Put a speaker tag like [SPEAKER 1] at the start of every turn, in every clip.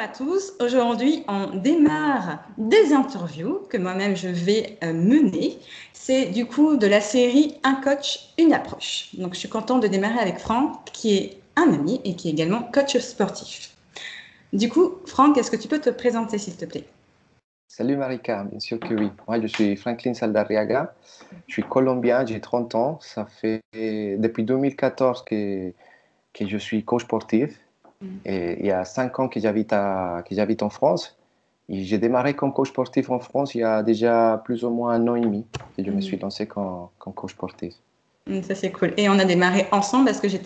[SPEAKER 1] à tous. Aujourd'hui, on démarre des interviews que moi-même je vais mener. C'est du coup de la série Un coach, une approche. Donc, je suis contente de démarrer avec Franck, qui est un ami et qui est également coach sportif. Du coup, Franck, est-ce que tu peux te présenter, s'il te plaît?
[SPEAKER 2] Salut Marika, bien sûr que oui. Moi, je suis Franklin Saldarriaga, je suis colombien, j'ai 30 ans. Ça fait depuis 2014 que je suis coach sportif. Et il y a 5 ans que j'habite en France. Et j'ai démarré comme coach sportif en France il y a déjà plus ou moins 1 an et demi que je me suis lancé comme coach sportif.
[SPEAKER 1] Ça, c'est cool. Et on a démarré ensemble parce que je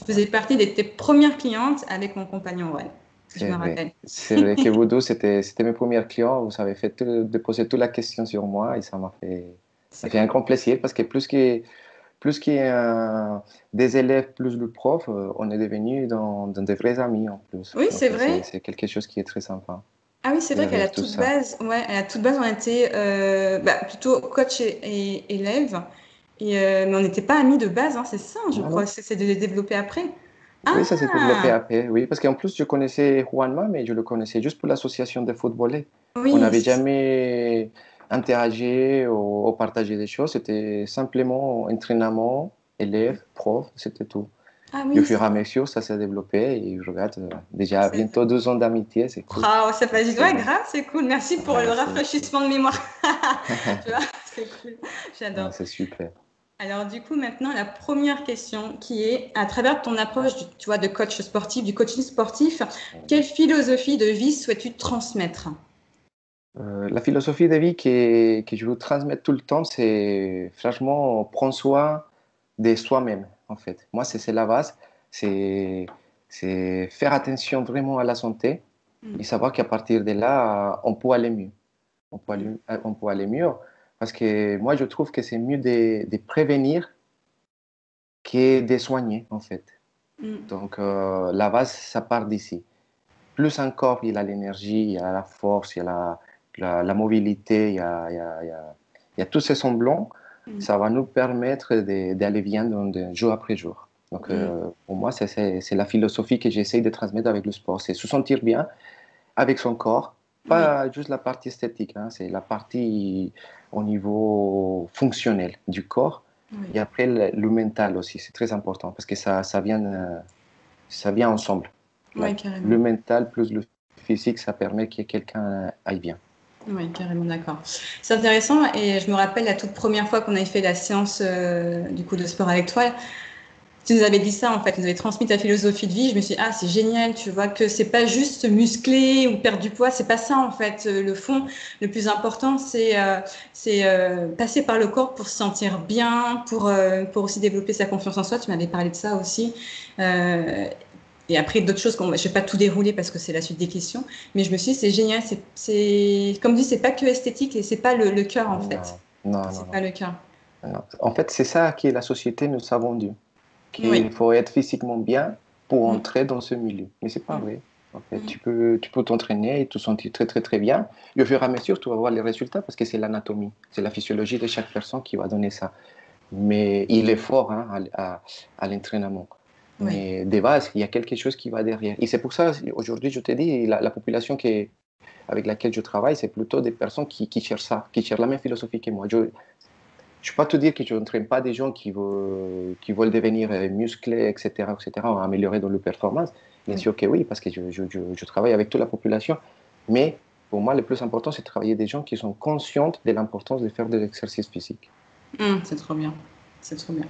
[SPEAKER 1] faisais partie de tes premières clientes avec mon compagnon, ouais. Je
[SPEAKER 2] C'est
[SPEAKER 1] me
[SPEAKER 2] vrai.
[SPEAKER 1] rappelle.
[SPEAKER 2] C'est vrai que vous deux, c'était mes premiers clients. Vous avez fait de poser toute la question sur moi et ça
[SPEAKER 1] C'est
[SPEAKER 2] fait un
[SPEAKER 1] cool.
[SPEAKER 2] grand plaisir parce que plus qu'il y a des élèves, plus le prof, on est devenu dans des vrais amis en plus.
[SPEAKER 1] Oui,
[SPEAKER 2] Donc
[SPEAKER 1] c'est vrai.
[SPEAKER 2] c'est quelque chose qui est très sympa
[SPEAKER 1] Ah oui, c'est vrai qu'à la
[SPEAKER 2] derrière tout
[SPEAKER 1] toute
[SPEAKER 2] ça.
[SPEAKER 1] base, ouais, à la toute base, on était plutôt coach et élève, mais on n'était pas amis de base, hein, c'est ça, je
[SPEAKER 2] Non,
[SPEAKER 1] crois.
[SPEAKER 2] non.
[SPEAKER 1] C'est de les développer après.
[SPEAKER 2] Oui, ça s'est développé
[SPEAKER 1] Ah,
[SPEAKER 2] après. Oui, parce qu'en plus, je connaissais Juanma, mais je le connaissais juste pour l'association de football. On
[SPEAKER 1] oui,
[SPEAKER 2] n'avait jamais interagi ou partagé des choses. C'était simplement entraînement, élève, prof, c'était tout.
[SPEAKER 1] ah
[SPEAKER 2] Et au
[SPEAKER 1] oui,
[SPEAKER 2] fur
[SPEAKER 1] c'est
[SPEAKER 2] et à
[SPEAKER 1] vrai.
[SPEAKER 2] mesure, ça s'est développé et je regarde déjà
[SPEAKER 1] C'est vrai.
[SPEAKER 2] bientôt 2 ans d'amitié, c'est cool.
[SPEAKER 1] Waouh, ça passe vite. Ouais,
[SPEAKER 2] C'est
[SPEAKER 1] grave, c'est cool. Merci pour le
[SPEAKER 2] ouais, c'est
[SPEAKER 1] rafraîchissement de mémoire. Tu vois, c'est cool.
[SPEAKER 2] ah,
[SPEAKER 1] J'adore.
[SPEAKER 2] c'est super.
[SPEAKER 1] Alors du coup, maintenant, la première question qui est, à travers ton approche, tu vois, de coach sportif, du coaching sportif, quelle philosophie de vie souhaites-tu transmettre?
[SPEAKER 2] La philosophie de vie que je veux transmettre tout le temps, c'est franchement prendre soin de soi-même, en fait. Moi, c'est la base. C'est c'est faire attention vraiment à la santé et
[SPEAKER 1] Mm,
[SPEAKER 2] savoir qu'à partir de là, on peut aller mieux.
[SPEAKER 1] mm,
[SPEAKER 2] On peut aller mieux parce que moi, je trouve que c'est mieux de prévenir que de soigner, en fait.
[SPEAKER 1] mm.
[SPEAKER 2] Donc, la base, ça part d'ici. Plus un corps, il a l'énergie, il a la force, il a la mobilité, il y a tous ces semblants,
[SPEAKER 1] Mm,
[SPEAKER 2] ça va nous permettre d'aller bien jour après jour. Donc,
[SPEAKER 1] mm.
[SPEAKER 2] pour moi, c'est la philosophie que j'essaye de transmettre avec le sport. C'est se sentir bien avec son corps,
[SPEAKER 1] Oui,
[SPEAKER 2] pas juste la partie esthétique, hein, c'est la partie au niveau fonctionnel du corps.
[SPEAKER 1] oui,
[SPEAKER 2] Et après, le mental aussi, c'est très important parce que ça vient ensemble.
[SPEAKER 1] oui, carrément.
[SPEAKER 2] Le mental plus le physique, ça permet que quelqu'un aille bien.
[SPEAKER 1] Oui, carrément, d'accord. C'est intéressant et je me rappelle la toute première fois qu'on avait fait la séance du coup de sport avec toi, tu nous avais dit ça en fait, tu nous avais transmis ta philosophie de vie. Je me suis dit, ah, c'est génial, tu vois, que c'est pas juste muscler ou perdre du poids, c'est pas ça en fait. Le fond, le plus important, c'est passer par le corps pour se sentir bien, pour aussi développer sa confiance en soi. Tu m'avais parlé de ça aussi. Euh, et après, d'autres choses, je ne vais pas tout dérouler parce que c'est la suite des questions, mais je me suis dit, c'est génial. Comme dit, c'est pas que esthétique et c'est pas le cœur en fait.
[SPEAKER 2] Non, non, non,
[SPEAKER 1] C'est pas
[SPEAKER 2] non,
[SPEAKER 1] le cœur.
[SPEAKER 2] non. En fait, c'est ça que la société nous a vendu,
[SPEAKER 1] Oui.
[SPEAKER 2] qu'il faut être physiquement bien pour
[SPEAKER 1] Mm,
[SPEAKER 2] entrer dans ce milieu. Mais c'est pas
[SPEAKER 1] mm,
[SPEAKER 2] vrai. En fait,
[SPEAKER 1] mm.
[SPEAKER 2] tu peux t'entraîner et te sentir très, très, très bien. Et au fur et à mesure, tu vas voir les résultats parce que c'est l'anatomie, c'est la physiologie de chaque personne qui va donner ça. Mais il est fort hein, à l'entraînement.
[SPEAKER 1] Oui.
[SPEAKER 2] Mais de base, il y a quelque chose qui va derrière. Et c'est pour ça, aujourd'hui, je te dis, la population avec laquelle je travaille, c'est plutôt des personnes qui cherchent ça, qui cherchent la même philosophie que moi. Je ne peux pas te dire que je n'entraîne pas des gens qui veulent devenir musclés, etc., ou améliorer dans leur performance. Bien
[SPEAKER 1] Oui.
[SPEAKER 2] sûr que oui, parce que je travaille avec toute la population. Mais pour moi, le plus important, c'est de travailler des gens qui sont conscients de l'importance de faire de l'exercice physique.
[SPEAKER 1] C'est trop bien. C'est trop bien.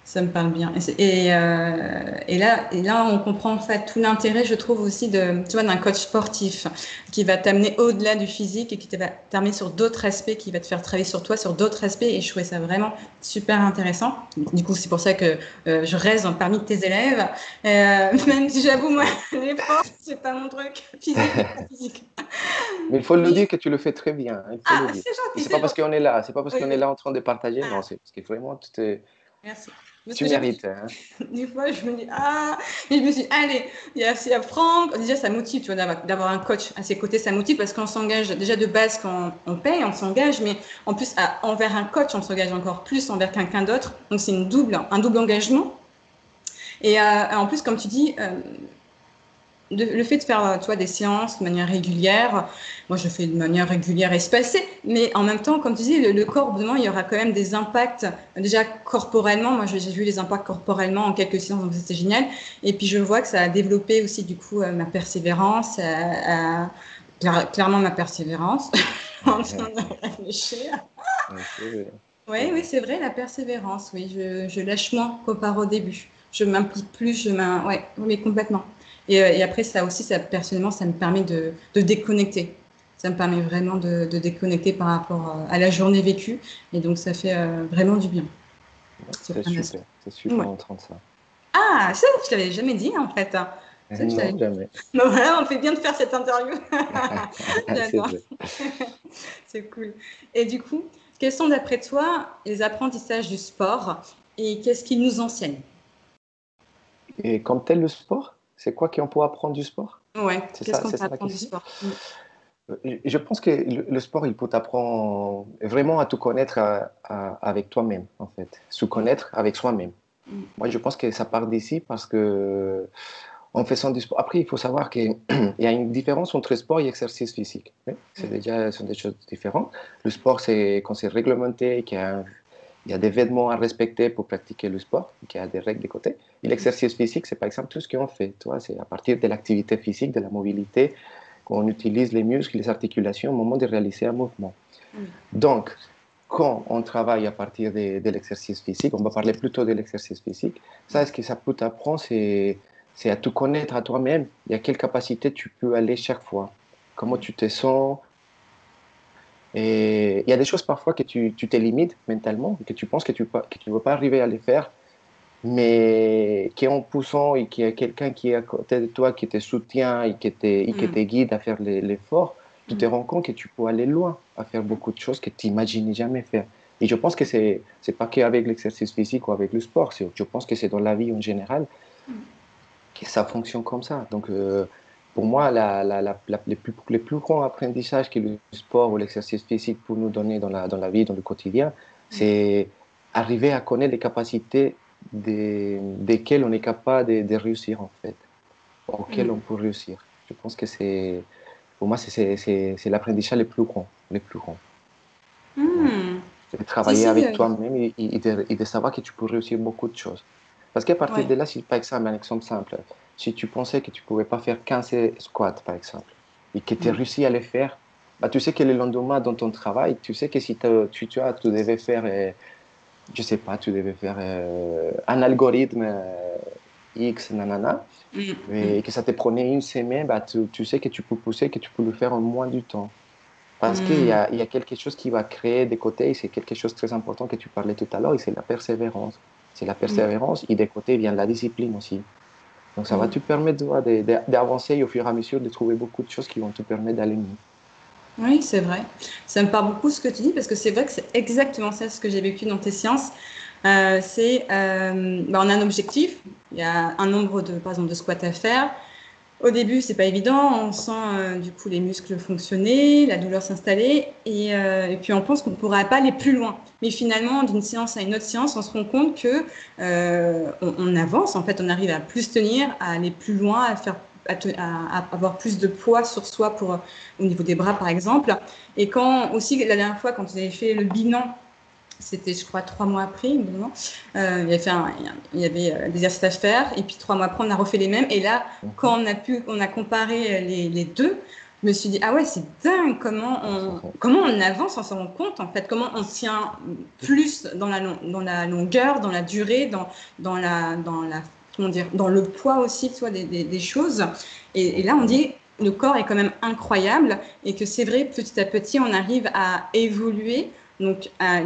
[SPEAKER 1] Ça me parle bien. Et là, on comprend en fait tout l'intérêt, je trouve aussi tu vois, d'un coach sportif qui va t'amener au-delà du physique et qui va t'amener sur d'autres aspects, qui va te faire travailler sur toi, sur d'autres aspects. Et je trouvais ça vraiment super intéressant. Du coup, c'est pour ça que je reste parmi tes élèves, même si j'avoue moi, les forces, c'est pas mon truc. Physique, c'est pas physique.
[SPEAKER 2] Mais il faut le
[SPEAKER 1] Mais
[SPEAKER 2] dire que tu le fais très bien, hein, il faut le
[SPEAKER 1] ah,
[SPEAKER 2] dire.
[SPEAKER 1] c'est
[SPEAKER 2] Et
[SPEAKER 1] gentil,
[SPEAKER 2] c'est pas
[SPEAKER 1] c'est
[SPEAKER 2] parce
[SPEAKER 1] gentil.
[SPEAKER 2] qu'on est là, c'est pas parce
[SPEAKER 1] Oui,
[SPEAKER 2] qu'on est
[SPEAKER 1] oui.
[SPEAKER 2] là en train de partager, non,
[SPEAKER 1] Ah,
[SPEAKER 2] c'est parce que vraiment,
[SPEAKER 1] merci. Parce
[SPEAKER 2] tu
[SPEAKER 1] que j'avoue,
[SPEAKER 2] mérites. Hein.
[SPEAKER 1] des fois, je me dis, ah, et je me suis dit, allez, il y a Franck, déjà, ça motive, tu vois, d'avoir un coach à ses côtés, ça motive parce qu'on s'engage, déjà de base, quand on paye, on s'engage, mais en plus, envers un coach, on s'engage encore plus envers quelqu'un d'autre. Donc, c'est un double engagement. Et en plus, comme tu dis, le fait de faire, tu vois, des séances de manière régulière, moi je fais de manière régulière espacée, mais en même temps, comme tu dis, le corps, au bout d'un moment, il y aura quand même des impacts, déjà corporellement. Moi, j'ai vu les impacts corporellement en quelques séances, donc c'était génial. Et puis je vois que ça a développé aussi, du coup, ma persévérance, clairement ma persévérance, en train de réfléchir.
[SPEAKER 2] Ouais, c'est vrai. C'est
[SPEAKER 1] Oui, oui,
[SPEAKER 2] vrai.
[SPEAKER 1] c'est vrai, la persévérance, oui, je lâche moins qu'auparavant au début. Je m'implique plus, ouais, oui, complètement. Et après, ça aussi, ça, personnellement, ça me permet de déconnecter. Ça me permet vraiment de déconnecter par rapport à la journée vécue. Et donc, ça fait vraiment du bien sur
[SPEAKER 2] C'est
[SPEAKER 1] plein d'aspects.
[SPEAKER 2] super. C'est super
[SPEAKER 1] Ouais.
[SPEAKER 2] d'entendre ça.
[SPEAKER 1] Ah, ça, je l'avais jamais dit, en fait, hein. Ça, je l'avais...
[SPEAKER 2] Non, jamais.
[SPEAKER 1] Bon, voilà, on fait bien de faire cette interview.
[SPEAKER 2] C'est
[SPEAKER 1] J'adore.
[SPEAKER 2] vrai.
[SPEAKER 1] C'est cool. Et du coup, quels sont d'après toi les apprentissages du sport et qu'est-ce qu'il nous enseigne?
[SPEAKER 2] Et comme tel, le sport, c'est quoi qu'on peut apprendre du sport?
[SPEAKER 1] Ouais, qu'est-ce qu'on
[SPEAKER 2] C'est
[SPEAKER 1] peut
[SPEAKER 2] ça la
[SPEAKER 1] apprendre du
[SPEAKER 2] question?
[SPEAKER 1] sport?
[SPEAKER 2] Je pense que le sport, il peut t'apprendre vraiment à te connaître avec toi-même, en fait. Se
[SPEAKER 1] Mm,
[SPEAKER 2] connaître avec soi-même.
[SPEAKER 1] mm,
[SPEAKER 2] Moi, je pense que ça part d'ici parce que en faisant du sport. Après, il faut savoir qu'il y a une différence entre sport et exercice physique. Hein. C'est
[SPEAKER 1] mm,
[SPEAKER 2] déjà, ce sont des choses différentes. Le sport, c'est quand c'est réglementé, il y a des vêtements à respecter pour pratiquer le sport, qu'il y a des règles de côté. Et l'exercice physique, c'est par exemple tout ce qu'on fait. Tu vois, c'est à partir de l'activité physique, de la mobilité, qu'on utilise les muscles, les articulations au moment de réaliser un mouvement.
[SPEAKER 1] oui.
[SPEAKER 2] Donc, quand on travaille à partir de l'exercice physique, on va parler plutôt de l'exercice physique, ça, ce que ça peut t'apprendre, c'est à te connaître à toi-même et à quelle capacité tu peux aller chaque fois, comment tu te sens. Et il y a des choses parfois que tu te limites mentalement, que tu penses que tu ne vas pas arriver à les faire, mais qu'en poussant et qu'il y a quelqu'un qui est à côté de toi, qui te soutient et qui
[SPEAKER 1] Mm,
[SPEAKER 2] te guide à faire l'effort, tu te
[SPEAKER 1] mm,
[SPEAKER 2] rends compte que tu peux aller loin, à faire beaucoup de choses que tu n'imaginais jamais faire. Et je pense que c'est pas qu'avec l'exercice physique ou avec le sport, je pense que c'est dans la vie en général que ça fonctionne comme ça. Donc, pour moi, les plus grands apprentissages que le sport ou l'exercice physique peut nous donner dans la vie, dans le quotidien,
[SPEAKER 1] mm,
[SPEAKER 2] c'est arriver à connaître les capacités desquelles on est capable de réussir, en fait, auxquelles on
[SPEAKER 1] mm,
[SPEAKER 2] peut réussir. Je pense que pour moi, c'est l'apprentissage le plus grand, le plus grand. Ouais.
[SPEAKER 1] mm.
[SPEAKER 2] C'est de
[SPEAKER 1] Si,
[SPEAKER 2] travailler
[SPEAKER 1] si,
[SPEAKER 2] avec toi-même et de savoir que tu peux réussir beaucoup de choses. Parce qu'à partir
[SPEAKER 1] ouais.
[SPEAKER 2] de là, si, par exemple, un exemple simple, si tu pensais que tu ne pouvais pas faire 15 squats, par exemple, et que tu as
[SPEAKER 1] Mm,
[SPEAKER 2] réussi à les faire, bah, tu sais que le lendemain, dans ton travail, tu sais que si tu devais faire, je sais pas, tu devais faire un algorithme X, nanana,
[SPEAKER 1] mm,
[SPEAKER 2] et
[SPEAKER 1] mm,
[SPEAKER 2] que ça te prenait une semaine, bah, tu sais que tu peux pousser, que tu peux le faire en moins du temps. Parce
[SPEAKER 1] mm,
[SPEAKER 2] il y a quelque chose qui va créer des côtés, et c'est quelque chose de très important que tu parlais tout à l'heure, et c'est la persévérance. C'est la
[SPEAKER 1] mm,
[SPEAKER 2] persévérance, et des côtés vient la discipline aussi. Donc ça va te
[SPEAKER 1] mm.
[SPEAKER 2] permettre d'avancer et au fur et à mesure de trouver beaucoup de choses qui vont te permettre d'aller mieux.
[SPEAKER 1] Oui, c'est vrai. Ça me parle beaucoup ce que tu dis parce que c'est vrai que c'est exactement ça ce que j'ai vécu dans tes séances. On a un objectif, il y a un nombre de, par exemple, de squats à faire. Au début, c'est pas évident, on sent du coup les muscles fonctionner, la douleur s'installer, et puis on pense qu'on ne pourra pas aller plus loin. Mais finalement, d'une séance à une autre séance, on se rend compte que on avance, en fait, on arrive à plus tenir, à aller plus loin, à avoir plus de poids sur soi au niveau des bras, par exemple. Et quand aussi la dernière fois, quand vous avez fait le bilan, c'était, je crois, 3 mois après, évidemment. Il y avait des exercices à faire, et puis 3 mois après, on a refait les mêmes. Et là,
[SPEAKER 2] Mhm.
[SPEAKER 1] quand on a comparé les deux, je me suis dit, ah ouais, c'est dingue comment on avance, on s'en rend compte, en fait, comment on tient plus dans la longueur, dans la durée, comment dire, dans le poids aussi, tu vois, des choses. Et là, on
[SPEAKER 2] Mhm.
[SPEAKER 1] dit, le corps est quand même incroyable, et que c'est vrai, petit à petit, on arrive à évoluer à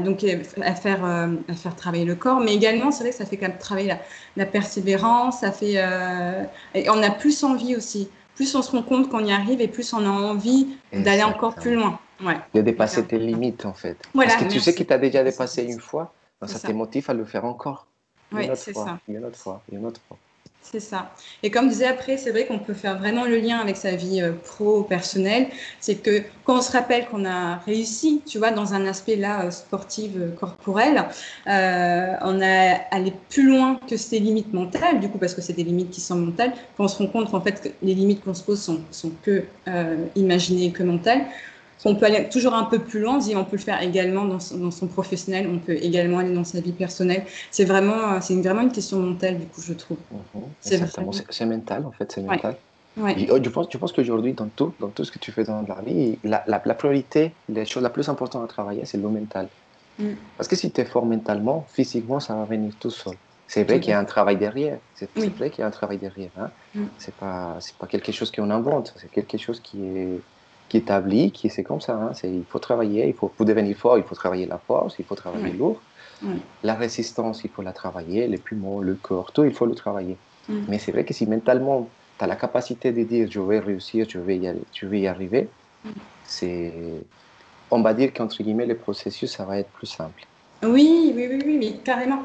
[SPEAKER 1] faire travailler le corps, mais également, c'est vrai que ça fait quand même travailler la persévérance, et on a plus envie aussi. Plus on se rend compte qu'on y arrive et plus on a envie d'aller encore plus
[SPEAKER 2] Exactement.
[SPEAKER 1] loin. Ouais,
[SPEAKER 2] De
[SPEAKER 1] hyper
[SPEAKER 2] dépasser tes
[SPEAKER 1] important.
[SPEAKER 2] limites, en fait. Parce
[SPEAKER 1] Voilà,
[SPEAKER 2] que tu sais que
[SPEAKER 1] merci.
[SPEAKER 2] tu as déjà
[SPEAKER 1] Dépasser les
[SPEAKER 2] dépassé une
[SPEAKER 1] limites.
[SPEAKER 2] fois, donc
[SPEAKER 1] C'est
[SPEAKER 2] ça te
[SPEAKER 1] ça.
[SPEAKER 2] motive à le faire encore. Une
[SPEAKER 1] Oui,
[SPEAKER 2] autre
[SPEAKER 1] c'est
[SPEAKER 2] fois,
[SPEAKER 1] ça.
[SPEAKER 2] une autre fois, une autre fois.
[SPEAKER 1] C'est ça. Et comme je disais après, c'est vrai qu'on peut faire vraiment le lien avec sa vie pro, personnelle. C'est que quand on se rappelle qu'on a réussi, tu vois, dans un aspect là sportif, corporel, on a allé plus loin que ses limites mentales, du coup, parce que c'est des limites qui sont mentales. Quand on se rend compte qu'en fait, que les limites qu'on se pose sont que imaginées, que mentales, on peut aller toujours un peu plus loin, on peut le faire également dans son professionnel, on peut également aller dans sa vie personnelle. Vraiment une question mentale, du coup, je trouve. C'est
[SPEAKER 2] Exactement,
[SPEAKER 1] vraiment.
[SPEAKER 2] c'est mental en fait, c'est
[SPEAKER 1] Ouais,
[SPEAKER 2] mental.
[SPEAKER 1] ouais,
[SPEAKER 2] Et, je pense qu'aujourd'hui, dans tout ce que tu fais dans la vie, la priorité, la chose la plus importante à travailler, c'est le mental.
[SPEAKER 1] mm,
[SPEAKER 2] Parce que si tu es fort mentalement, physiquement, ça va venir tout seul. C'est vrai
[SPEAKER 1] tout
[SPEAKER 2] qu'il
[SPEAKER 1] à
[SPEAKER 2] y a
[SPEAKER 1] fait.
[SPEAKER 2] un travail derrière.
[SPEAKER 1] Oui,
[SPEAKER 2] C'est vrai qu'il y a un travail derrière. Hein.
[SPEAKER 1] mm,
[SPEAKER 2] C'est pas quelque chose qu'on invente. C'est quelque chose qui est établi, c'est comme ça. Hein. Il faut travailler. Pour devenir fort, il faut travailler la force, il faut travailler
[SPEAKER 1] ouais,
[SPEAKER 2] lourd.
[SPEAKER 1] ouais,
[SPEAKER 2] La résistance, il faut la travailler. Les poumons, le corps, tout, il faut le travailler.
[SPEAKER 1] mm.
[SPEAKER 2] Mais c'est vrai que si mentalement, tu as la capacité de dire je vais réussir, je vais y arriver, c'est, on va dire qu'entre guillemets, le processus, ça va être plus simple.
[SPEAKER 1] Oui, oui, oui, oui, mais carrément.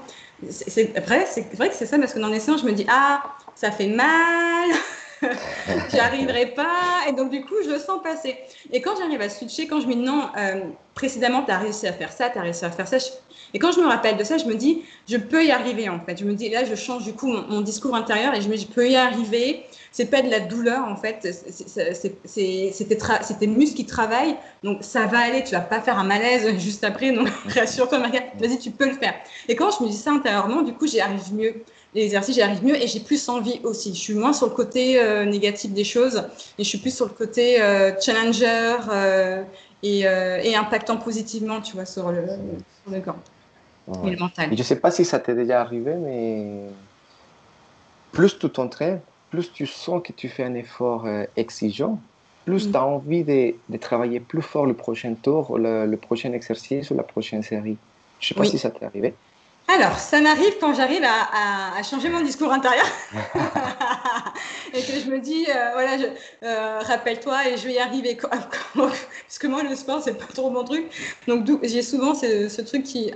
[SPEAKER 1] Après, c'est vrai que c'est ça, parce que dans les séances, je me dis, ah, ça fait mal, j'y arriverai pas, et donc du coup, je le sens passer. Et quand j'arrive à switcher, quand je me dis non, précédemment, tu as réussi à faire ça, tu as réussi à faire ça, et quand je me rappelle de ça, je me dis, je peux y arriver en fait. Je me dis, là, je change du coup mon discours intérieur et je me dis, je peux y arriver. C'est pas de la douleur en fait, c'est tes muscles qui travaillent, donc ça va aller, tu vas pas faire un malaise juste après, donc rassure-toi, Maria, vas-y, tu peux le faire. Et quand je me dis ça intérieurement, du coup, j'y arrive mieux. Les exercices, j'y arrive mieux et j'ai plus envie aussi. Je suis moins sur le côté négatif des choses et je suis plus sur le côté challenger et impactant positivement, tu vois, sur le corps et
[SPEAKER 2] Ouais.
[SPEAKER 1] le mental.
[SPEAKER 2] Et je ne sais pas si ça t'est déjà arrivé, mais plus tu t'entraînes, plus tu sens que tu fais un effort exigeant, plus
[SPEAKER 1] Mm.
[SPEAKER 2] tu as envie de travailler plus fort le prochain tour, le prochain exercice ou la prochaine série. Je ne sais pas si
[SPEAKER 1] Oui.
[SPEAKER 2] ça t'est arrivé.
[SPEAKER 1] Alors, ça m'arrive quand j'arrive à changer mon discours intérieur et que je me dis, voilà, rappelle-toi et je vais y arriver. Parce que moi, le sport, c'est pas trop mon truc. Donc, j'ai souvent ce truc qui,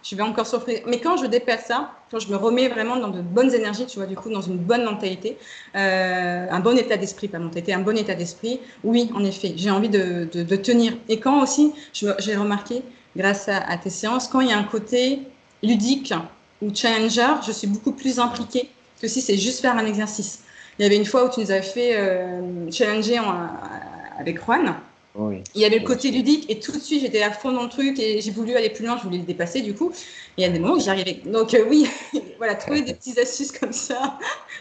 [SPEAKER 1] je vais encore souffrir. Mais quand je dépasse ça, quand je me remets vraiment dans de bonnes énergies, tu vois, du coup, dans une bonne mentalité, un bon état d'esprit, pas mentalité, un bon état d'esprit, oui, en effet, j'ai envie de tenir. Et quand aussi, j'ai remarqué, grâce à tes séances, quand il y a un côté ludique ou challenger, je suis beaucoup plus impliquée que si c'est juste faire un exercice. Il y avait une fois où tu nous avais fait challenger avec Juan.
[SPEAKER 2] Oui,
[SPEAKER 1] Il y avait le
[SPEAKER 2] bien
[SPEAKER 1] côté
[SPEAKER 2] sûr.
[SPEAKER 1] ludique et tout de suite j'étais à fond dans le truc et j'ai voulu aller plus loin, je voulais le dépasser du coup. Et il y a des moments où j'y arrivais. Donc oui, voilà, trouver des petites astuces comme ça,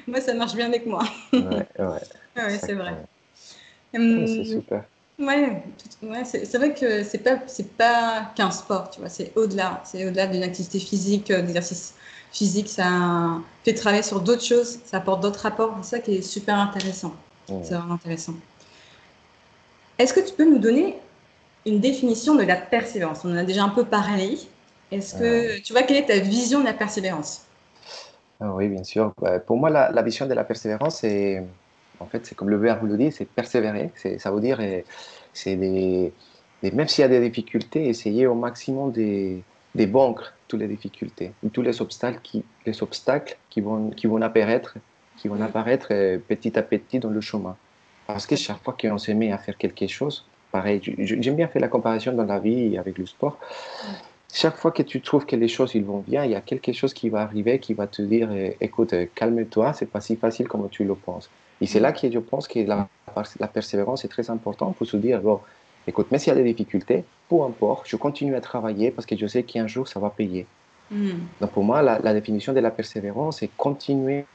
[SPEAKER 1] moi ça marche bien avec moi.
[SPEAKER 2] Ouais, ouais,
[SPEAKER 1] Ouais, c'est vrai.
[SPEAKER 2] exactement. Ouais, c'est
[SPEAKER 1] Hum,
[SPEAKER 2] super.
[SPEAKER 1] ouais, ouais c'est vrai que c'est pas qu'un sport, tu vois, c'est au-delà d'une activité physique, d'exercice physique, ça fait travailler sur d'autres choses, ça apporte d'autres rapports, c'est ça qui est super intéressant. C'est
[SPEAKER 2] Ouais.
[SPEAKER 1] vraiment intéressant. Est-ce que tu peux nous donner une définition de la persévérance? On en a déjà un peu parlé. Est-ce
[SPEAKER 2] Ah,
[SPEAKER 1] que tu vois quelle est ta vision de la persévérance?
[SPEAKER 2] ah oui, bien sûr. Bah, pour moi, la vision de la persévérance, c'est, en fait, c'est comme le verbe le dit, c'est persévérer. Ça veut dire, c'est même s'il y a des difficultés, essayer au maximum de vaincre toutes les difficultés, tous les obstacles qui vont
[SPEAKER 1] Mm,
[SPEAKER 2] apparaître petit à petit dans le chemin. Parce que chaque fois qu'on se met à faire quelque chose, pareil, j'aime bien faire la comparaison dans la vie avec le sport. Chaque fois que tu trouves que les choses ils vont bien, il y a quelque chose qui va arriver qui va te dire écoute, calme-toi, c'est pas si facile comme tu le penses. Et c'est
[SPEAKER 1] mm,
[SPEAKER 2] là que je pense que la persévérance est très importante pour se dire bon, écoute, même s'il y a des difficultés, peu importe, je continue à travailler parce que je sais qu'un jour ça va payer.
[SPEAKER 1] mm,
[SPEAKER 2] Donc pour moi, la définition de la persévérance, c'est continuer.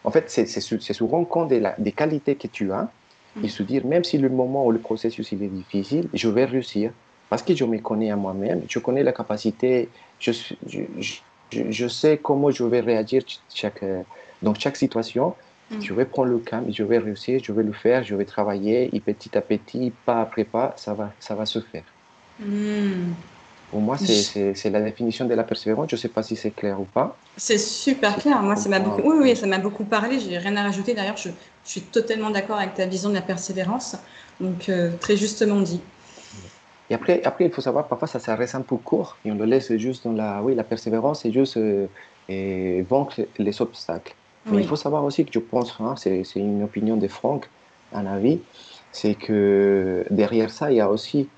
[SPEAKER 2] En fait, c'est se rendre compte des qualités que tu as et
[SPEAKER 1] mm,
[SPEAKER 2] se dire, même si le moment ou le processus il est difficile, je vais réussir parce que je me connais à moi-même, je connais la capacité, je sais comment je vais réagir dans chaque situation.
[SPEAKER 1] mm,
[SPEAKER 2] Je vais prendre le calme, je vais réussir, je vais le faire, je vais travailler et petit à petit, pas après pas, ça va se faire.
[SPEAKER 1] mm.
[SPEAKER 2] Pour moi, c'est la définition de la persévérance. Je ne sais pas si c'est clair ou pas.
[SPEAKER 1] C'est super
[SPEAKER 2] Si
[SPEAKER 1] clair.
[SPEAKER 2] tu
[SPEAKER 1] Moi, ça m'a
[SPEAKER 2] comprends
[SPEAKER 1] beaucoup.
[SPEAKER 2] un
[SPEAKER 1] Oui, oui,
[SPEAKER 2] peu.
[SPEAKER 1] ça m'a beaucoup parlé. J'ai rien à rajouter. D'ailleurs, je suis totalement d'accord avec ta vision de la persévérance. Donc, très justement dit.
[SPEAKER 2] Et après, il faut savoir, parfois, ça reste un peu court et on le laisse juste dans la... Oui, la persévérance, c'est juste vaincre les obstacles. Mais il
[SPEAKER 1] Oui.
[SPEAKER 2] faut savoir aussi que je pense, hein, c'est une opinion de Franck, un avis, c'est que derrière ça, il y a aussi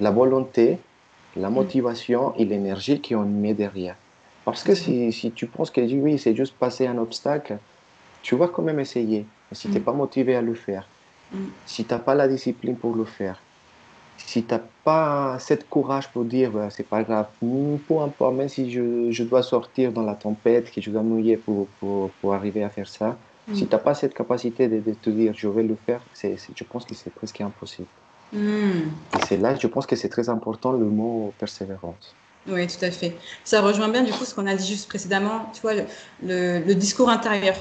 [SPEAKER 2] la volonté, la
[SPEAKER 1] Mm.
[SPEAKER 2] motivation et l'énergie qu'on met derrière. Parce que
[SPEAKER 1] Exact.
[SPEAKER 2] si tu penses que oui, c'est juste passer un obstacle, tu vas quand même essayer. Mais si tu n'es
[SPEAKER 1] Mm.
[SPEAKER 2] pas motivé à le faire,
[SPEAKER 1] Mm.
[SPEAKER 2] si tu n'as pas la discipline pour le faire, si tu n'as pas cette courage pour dire, bah, c'est pas grave, peu importe, même si je dois sortir dans la tempête, que je dois mouiller pour arriver à faire ça, si
[SPEAKER 1] Mm.
[SPEAKER 2] tu n'as pas cette capacité de te dire, je vais le faire, je pense que c'est presque impossible.
[SPEAKER 1] Mm.
[SPEAKER 2] Et c'est là, je pense que c'est très important le mot persévérance.
[SPEAKER 1] Oui, tout à fait. Ça rejoint bien du coup ce qu'on a dit juste précédemment, tu vois, le discours intérieur.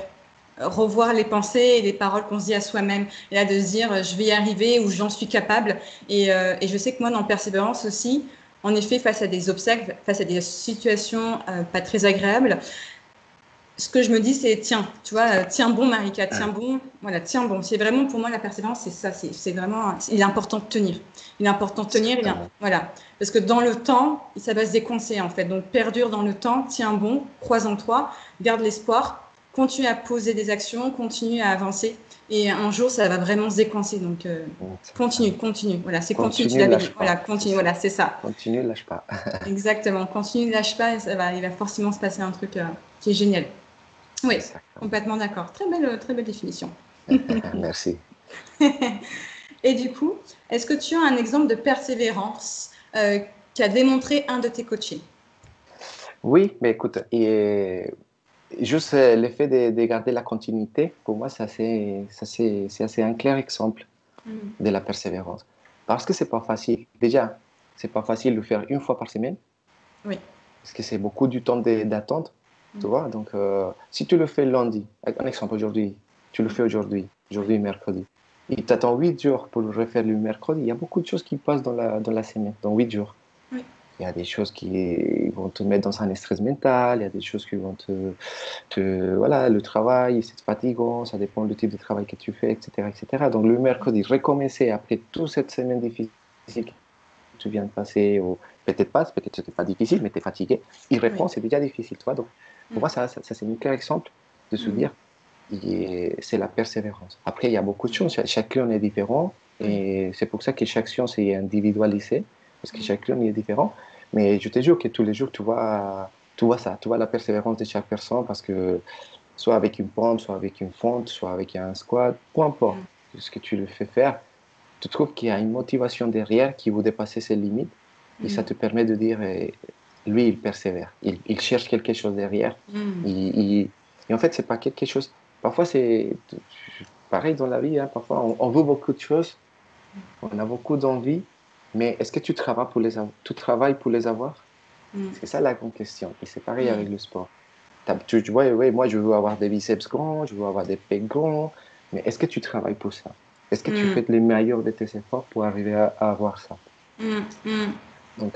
[SPEAKER 1] Revoir les pensées et les paroles qu'on se dit à soi-même. Et là, de se dire, je vais y arriver ou j'en suis capable. Et je sais que moi, dans Persévérance aussi, en effet, face à des obstacles, face à des situations pas très agréables, ce que je me dis, c'est tiens, tu vois, tiens bon, Marika, tiens bon, voilà, tiens bon. C'est vraiment pour moi la persévérance, c'est ça, c'est vraiment, il est important de tenir. Il est important de tenir,
[SPEAKER 2] Exactement.
[SPEAKER 1] voilà, parce que dans le temps, ça va se déconseiller en fait. Donc perdure dans le temps, tiens bon, crois en toi, garde l'espoir, continue à poser des actions, continue à avancer, et un jour, ça va vraiment se décoincer. Donc continue,
[SPEAKER 2] Exactement.
[SPEAKER 1] continue, voilà, c'est continue, tu
[SPEAKER 2] Continue,
[SPEAKER 1] l'avais dit,
[SPEAKER 2] lâche
[SPEAKER 1] voilà,
[SPEAKER 2] pas, c'est
[SPEAKER 1] continue, voilà,
[SPEAKER 2] ça.
[SPEAKER 1] c'est ça,
[SPEAKER 2] Continue, lâche pas.
[SPEAKER 1] exactement, continue, lâche pas, et ça va, il va forcément se passer un truc qui est génial. Oui,
[SPEAKER 2] Exactement.
[SPEAKER 1] complètement d'accord. Très belle définition.
[SPEAKER 2] Merci.
[SPEAKER 1] Et du coup, est-ce que tu as un exemple de persévérance qu'a démontré un de tes coachés?
[SPEAKER 2] Oui, mais écoute, juste l'effet de garder la continuité, pour moi, c'est assez un clair exemple
[SPEAKER 1] Mm.
[SPEAKER 2] de la persévérance. Parce que c'est pas facile. Déjà, c'est pas facile de le faire une fois par semaine,
[SPEAKER 1] Oui.
[SPEAKER 2] parce que c'est beaucoup du temps d'attente, tu
[SPEAKER 1] Mm.
[SPEAKER 2] vois. Donc, si tu le fais lundi, un exemple aujourd'hui, tu le fais aujourd'hui mercredi, et tu attends 8 jours pour le refaire le mercredi, il y a beaucoup de choses qui passent dans la semaine, dans 8 jours.
[SPEAKER 1] Oui.
[SPEAKER 2] Il y a des choses qui vont te mettre dans un stress mental, il y a des choses qui vont voilà, le travail, c'est fatigant, ça dépend du type de travail que tu fais, etc., etc. Donc, le mercredi, recommencer après toute cette semaine difficile que tu viens de passer, ou peut-être c'était pas difficile, mais tu es fatigué, y
[SPEAKER 1] Oui.
[SPEAKER 2] répondre, c'est déjà difficile, tu vois. Donc, pour
[SPEAKER 1] Mm.
[SPEAKER 2] moi, ça c'est un clair exemple de se
[SPEAKER 1] Mm.
[SPEAKER 2] dire, c'est la persévérance. Après, il y a beaucoup de choses, chacun est différent,
[SPEAKER 1] Oui.
[SPEAKER 2] et c'est pour ça que chaque science est individualisée, parce que chacun est différent. Mais je te jure que tous les jours, tu vois ça, tu vois la persévérance de chaque personne, parce que soit avec une pompe, soit avec une fonte, soit avec un squat, peu importe
[SPEAKER 1] Mm.
[SPEAKER 2] ce que tu le fais faire, tu trouves qu'il y a une motivation derrière qui vous dépasse ses limites, et ça
[SPEAKER 1] Mm.
[SPEAKER 2] te permet de dire, lui, il persévère, il cherche quelque chose derrière.
[SPEAKER 1] Mm.
[SPEAKER 2] Et en fait, c'est pas quelque chose. Parfois, c'est pareil dans la vie, hein, parfois, on veut beaucoup de choses, on a beaucoup d'envie, mais est-ce que tu travailles pour les avoir?
[SPEAKER 1] Mm.
[SPEAKER 2] C'est ça la grande question. Et c'est pareil
[SPEAKER 1] Mm.
[SPEAKER 2] avec le sport. Tu vois, ouais, moi, je veux avoir des biceps grands, je veux avoir des pecs grands, mais est-ce que tu travailles pour ça? Est-ce que tu
[SPEAKER 1] Mm.
[SPEAKER 2] fais les meilleurs de tes efforts pour arriver à avoir ça?
[SPEAKER 1] Mm. Mm.
[SPEAKER 2] Donc,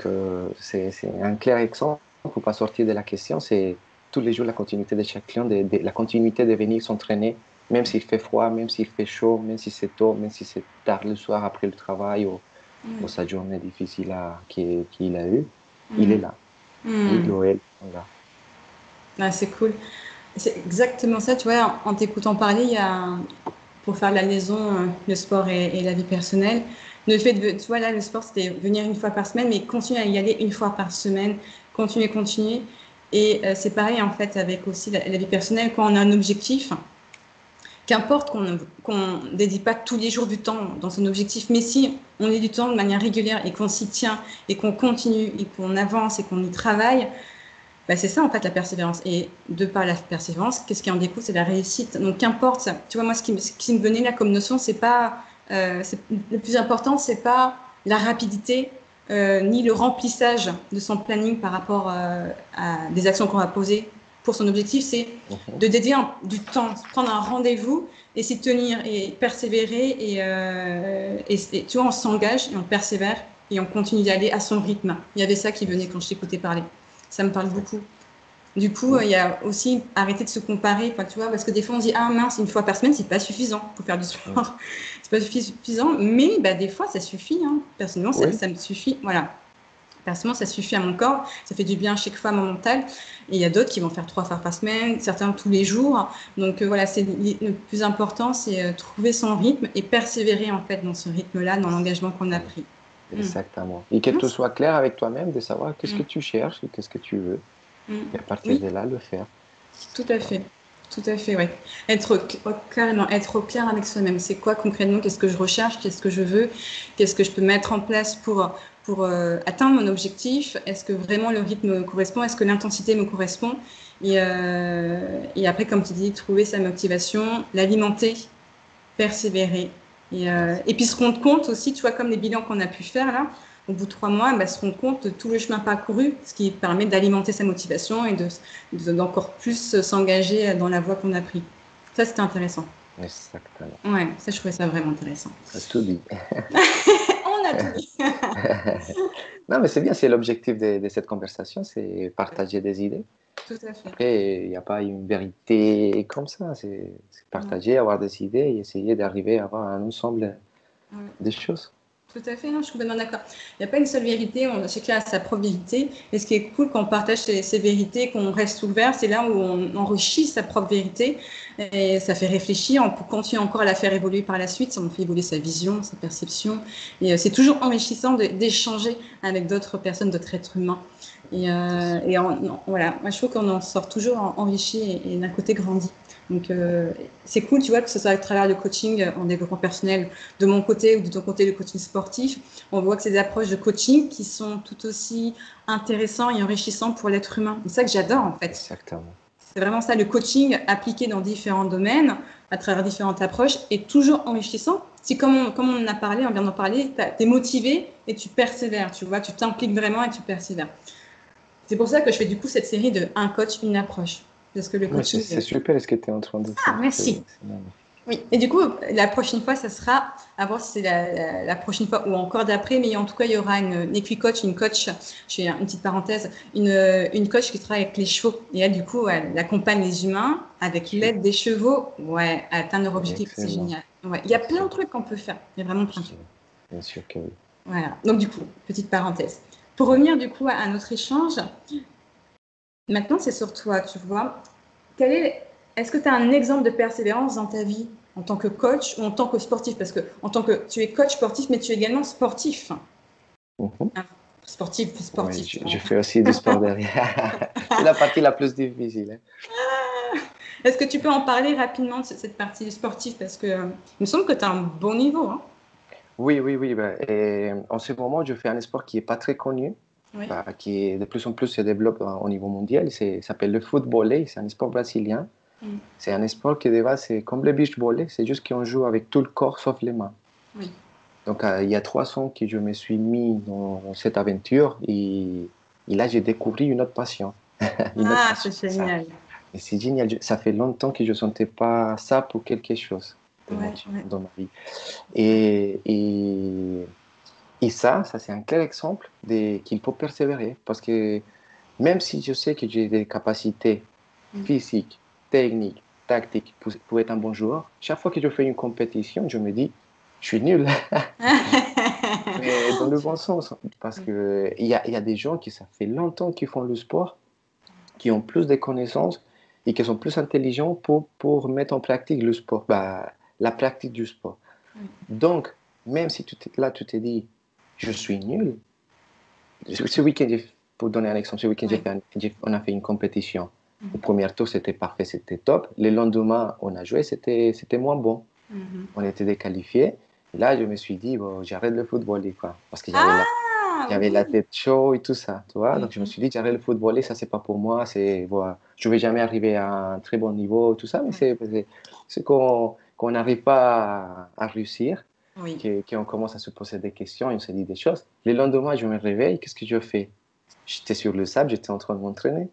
[SPEAKER 2] c'est un clair exemple, il ne faut pas sortir de la question, c'est tous les jours la continuité de chaque client, la continuité de venir s'entraîner, même s'il fait froid, même s'il fait chaud, même si c'est tôt, même si c'est tard le soir après le travail, ou
[SPEAKER 1] Oui.
[SPEAKER 2] sa journée difficile qu'il a eue, il est
[SPEAKER 1] Mm.
[SPEAKER 2] là. Il
[SPEAKER 1] Mm.
[SPEAKER 2] ou elle sont là.
[SPEAKER 1] Ah, c'est cool. C'est exactement ça, tu vois, en t'écoutant parler, il y a, pour faire la liaison, le sport et la vie personnelle, le fait de, tu vois, là, le sport, c'était venir une fois par semaine, mais continuer à y aller une fois par semaine, continuer, continuer. Et c'est pareil, en fait, avec aussi la vie personnelle, quand on a un objectif, qu'importe qu'on dédie pas tous les jours du temps dans son objectif, mais si on est du temps de manière régulière et qu'on s'y tient et qu'on continue et qu'on avance et qu'on y travaille, bah, c'est ça en fait la persévérance. Et de par la persévérance, qu'est-ce qui en découle? C'est la réussite. Donc qu'importe, tu vois, moi ce qui me venait là comme notion, c'est pas le plus important, c'est pas la rapidité ni le remplissage de son planning par rapport à des actions qu'on va poser pour son objectif, c'est
[SPEAKER 2] Mhm.
[SPEAKER 1] de dédier du temps, prendre un rendez-vous et s'y tenir et persévérer et tu vois, on s'engage et on persévère et on continue d'y aller à son rythme. Il y avait ça qui venait quand je t'écoutais parler. Ça me parle beaucoup. Du coup,
[SPEAKER 2] Mhm.
[SPEAKER 1] il y a aussi arrêter de se comparer, enfin, tu vois, parce que des fois on dit ah mince, une fois par semaine, c'est pas suffisant pour faire du
[SPEAKER 2] Mhm.
[SPEAKER 1] sport, c'est pas suffisant, mais bah, des fois ça suffit, hein. Personnellement,
[SPEAKER 2] Oui,
[SPEAKER 1] ça me suffit, voilà. Personnellement, ça suffit à mon corps, ça fait du bien à chaque fois à mon mental. Et il y a d'autres qui vont faire 3 fois par semaine, certains tous les jours. Donc voilà, c'est le plus important, c'est trouver son rythme et persévérer en fait dans ce rythme-là, dans l'engagement qu'on a pris. Mm.
[SPEAKER 2] Exactement. Et que tu sois clair avec toi-même de savoir qu'est-ce que
[SPEAKER 1] Mm.
[SPEAKER 2] tu cherches et qu'est-ce que tu veux.
[SPEAKER 1] Mm.
[SPEAKER 2] Et à partir
[SPEAKER 1] Oui,
[SPEAKER 2] de là, le faire.
[SPEAKER 1] tout à fait. Tout à fait, ouais. Carrément, être au clair avec soi-même. C'est quoi concrètement? Qu'est-ce que je recherche? Qu'est-ce que je veux? Qu'est-ce que je peux mettre en place pour atteindre mon objectif? Est-ce que vraiment le rythme me correspond? Est-ce que l'intensité me correspond? Et après, comme tu dis, trouver sa motivation, l'alimenter, persévérer. Et puis se rendre compte aussi, tu vois, comme les bilans qu'on a pu faire là, au bout de 3 mois, bah, se rendre compte de tout le chemin parcouru, ce qui permet d'alimenter sa motivation et d'encore plus s'engager dans la voie qu'on a pris. Ça, c'était intéressant.
[SPEAKER 2] Exactement.
[SPEAKER 1] Ouais, ça, je trouvais ça vraiment intéressant.
[SPEAKER 2] C'est tout dit.
[SPEAKER 1] On a tout dit.
[SPEAKER 2] Non, mais c'est bien, c'est l'objectif de cette conversation, c'est partager des idées.
[SPEAKER 1] Tout à fait.
[SPEAKER 2] Après, il n'y a pas une vérité comme ça, c'est partager, avoir des idées et essayer d'arriver à avoir un ensemble
[SPEAKER 1] Ouais.
[SPEAKER 2] des choses.
[SPEAKER 1] Tout à fait, non, je suis complètement d'accord. Il n'y a pas une seule vérité, chacun a sa propre vérité. Et ce qui est cool quand on partage ses vérités, qu'on reste ouvert, c'est là où on enrichit sa propre vérité et ça fait réfléchir. On peut continuer encore à la faire évoluer par la suite, on fait évoluer sa vision, sa perception. Et c'est toujours enrichissant d'échanger avec d'autres personnes, d'autres êtres humains. Voilà, moi je trouve qu'on en sort toujours enrichi et d'un côté grandi. Donc c'est cool, tu vois, que ce soit à travers le coaching en développement personnel, de mon côté ou de ton côté le coaching sportif, on voit que c'est des approches de coaching qui sont tout aussi intéressantes et enrichissantes pour l'être humain. C'est ça que j'adore en fait.
[SPEAKER 2] Exactement.
[SPEAKER 1] C'est vraiment ça, le coaching appliqué dans différents domaines, à travers différentes approches, est toujours enrichissant. Si comme on en a parlé, on vient d'en parler, tu es motivé et tu persévères, tu vois, tu t'impliques vraiment et tu persévères. C'est pour ça que je fais du coup cette série de un coach, une approche. Parce que le
[SPEAKER 2] Ouais,
[SPEAKER 1] coaching...
[SPEAKER 2] c'est super ce que tu es en train de
[SPEAKER 1] Ah,
[SPEAKER 2] faire.
[SPEAKER 1] merci.
[SPEAKER 2] C'est magnifique.
[SPEAKER 1] Oui, et du coup, la prochaine fois, ça sera, à voir si c'est la prochaine fois ou encore d'après, mais en tout cas, il y aura une équicoach, une coach, je fais une petite parenthèse, une coach qui travaille avec les chevaux. Et elle, du coup, elle accompagne les humains avec l'aide des chevaux, ouais, à atteindre leur objectif. C'est
[SPEAKER 2] Excellent.
[SPEAKER 1] génial. Ouais. Il y a plein de trucs qu'on peut faire. Il y a vraiment plein de trucs.
[SPEAKER 2] Bien sûr que oui.
[SPEAKER 1] Voilà. Donc, du coup, petite parenthèse. Pour revenir, du coup, à notre échange, maintenant, c'est sur toi, tu vois. Est-ce que tu as un exemple de persévérance dans ta vie en tant que coach ou en tant que sportif? Parce que en tant que tu es coach sportif, mais tu es également sportif.
[SPEAKER 2] Mhm.
[SPEAKER 1] Ah, sportif,
[SPEAKER 2] Oui,
[SPEAKER 1] sportif.
[SPEAKER 2] je fais aussi du sport derrière. C'est la partie la plus difficile. Hein.
[SPEAKER 1] Est-ce que tu peux en parler rapidement de cette partie sportive? Parce que il me semble que tu as un bon niveau. Hein.
[SPEAKER 2] Oui, oui, oui. Ben, et en ce moment, je fais un sport qui n'est pas très connu,
[SPEAKER 1] Oui.
[SPEAKER 2] qui est, de plus en plus se développe au niveau mondial. Ça s'appelle le football. C'est un sport brésilien.
[SPEAKER 1] Mm. C'est
[SPEAKER 2] C'est un sport qui, de base, c'est comme le beach volley. C'est juste qu'on joue avec tout le corps sauf les mains.
[SPEAKER 1] Oui.
[SPEAKER 2] Donc, il y a 3 ans que je me suis mis dans cette aventure et là, j'ai découvert une autre passion. Une autre
[SPEAKER 1] Ah,
[SPEAKER 2] passion.
[SPEAKER 1] c'est génial.
[SPEAKER 2] Et c'est génial. Ça fait longtemps que je ne sentais pas ça pour quelque chose de
[SPEAKER 1] Ouais,
[SPEAKER 2] motivant
[SPEAKER 1] ouais.
[SPEAKER 2] dans ma vie. Et, et, et ça c'est un clair exemple qu'il faut persévérer. Parce que même si je sais que j'ai des capacités
[SPEAKER 1] Mm.
[SPEAKER 2] physiques, techniques, tactiques pour être un bon joueur, chaque fois que je fais une compétition, je me dis, je suis nul. Mais dans le bon sens. Parce qu'il y a des gens qui, ça fait longtemps qu'ils font le sport, qui ont plus de connaissances et qui sont plus intelligents pour mettre en pratique le sport, la pratique du sport. Donc, même si là, tu te dis, je suis nul, ce week-end, pour donner un exemple, ce week-end,
[SPEAKER 1] Oui.
[SPEAKER 2] on a fait une compétition. Au premier tour, c'était parfait, c'était top. Le lendemain, on a joué, c'était moins bon.
[SPEAKER 1] Mhm.
[SPEAKER 2] On était déqualifiés. Et là, je me suis dit, bon, j'arrête le football, quoi. Parce que
[SPEAKER 1] Ah,
[SPEAKER 2] j'avais la
[SPEAKER 1] oui.
[SPEAKER 2] tête chaude et tout ça, tu vois. Donc, je me
[SPEAKER 1] Mhm.
[SPEAKER 2] suis dit, j'arrête le football, ça, c'est pas pour moi. Voilà. Je vais jamais arriver à un très bon niveau, tout ça, mais
[SPEAKER 1] Ouais.
[SPEAKER 2] c'est qu'on n'arrive pas à réussir,
[SPEAKER 1] Oui.
[SPEAKER 2] qu'on commence à se poser des questions et on se dit des choses. Le lendemain, je me réveille, qu'est-ce que je fais? J'étais sur le sable, j'étais en train de m'entraîner.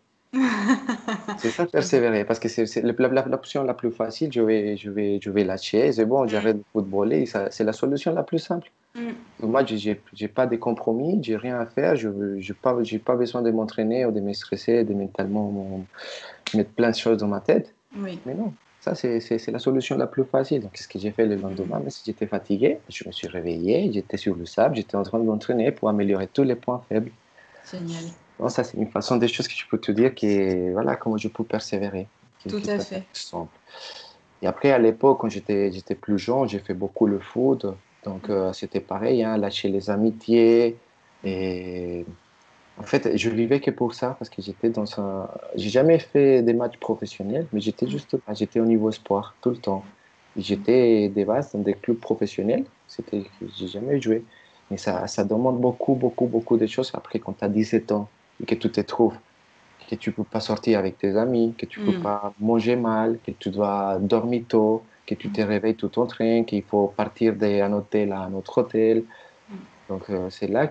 [SPEAKER 2] C'est ça,
[SPEAKER 1] Je vois.
[SPEAKER 2] persévérer, parce que c'est l'option la plus facile, je vais lâcher, c'est bon,
[SPEAKER 1] Mm.
[SPEAKER 2] j'arrête de footballer, c'est la solution la plus simple.
[SPEAKER 1] Mm.
[SPEAKER 2] Moi, j'ai pas de compromis, j'ai rien à faire, j'ai pas besoin de m'entraîner ou de me stresser, de mentalement mettre plein de choses dans ma tête.
[SPEAKER 1] Oui.
[SPEAKER 2] Mais non, ça, c'est la solution la plus facile. Donc, qu'est-ce que j'ai fait le
[SPEAKER 1] Mm.
[SPEAKER 2] lendemain? Même si j'étais fatigué, je me suis réveillé, j'étais sur le sable, j'étais en train de m'entraîner pour améliorer tous les points faibles.
[SPEAKER 1] Génial.
[SPEAKER 2] Non, ça, c'est une façon des choses que je peux te dire que, voilà, comment je peux persévérer.
[SPEAKER 1] Tout
[SPEAKER 2] Qui
[SPEAKER 1] à
[SPEAKER 2] peut
[SPEAKER 1] fait.
[SPEAKER 2] être simple. Et après, à l'époque, quand j'étais plus jeune, j'ai fait beaucoup le foot. Donc, c'était pareil, hein, lâcher les amitiés. Et en fait, je vivais que pour ça, parce que j'étais dans un. J'ai jamais fait des matchs professionnels, mais j'étais juste là. J'étais au niveau espoir, tout le temps. Et j'étais des bases dans des clubs professionnels. J'ai jamais joué. Mais ça demande beaucoup, beaucoup, beaucoup de choses après quand tu as 17 ans et que tu te trouves que tu peux pas sortir avec tes amis, que tu peux
[SPEAKER 1] Mm.
[SPEAKER 2] pas manger mal, que tu dois dormir tôt, que tu te réveilles tout en train, qu'il faut partir d'un hôtel à un autre hôtel. Donc c'est là,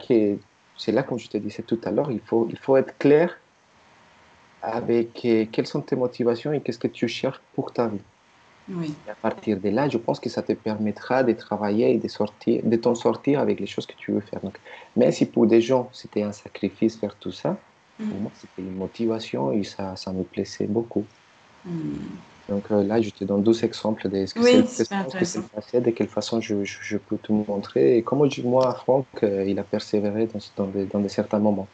[SPEAKER 2] comme je te disais tout à l'heure, il faut être clair avec quelles sont tes motivations et qu'est-ce que tu cherches pour ta vie.
[SPEAKER 1] Oui.
[SPEAKER 2] Et à partir de là, je pense que ça te permettra de travailler et de sortir, de t'en sortir avec les choses que tu veux faire. Donc, même si pour des gens, c'était un sacrifice faire tout ça, pour moi, c'était une motivation et ça me plaisait beaucoup.
[SPEAKER 1] Mm.
[SPEAKER 2] Donc là, je te donne 12 exemples de ce que c'est le
[SPEAKER 1] Oui, super
[SPEAKER 2] présent, ce que c'est
[SPEAKER 1] intéressant.
[SPEAKER 2] le passé, de quelle façon je peux te montrer et comment moi, Franck, il a persévéré dans des certains moments.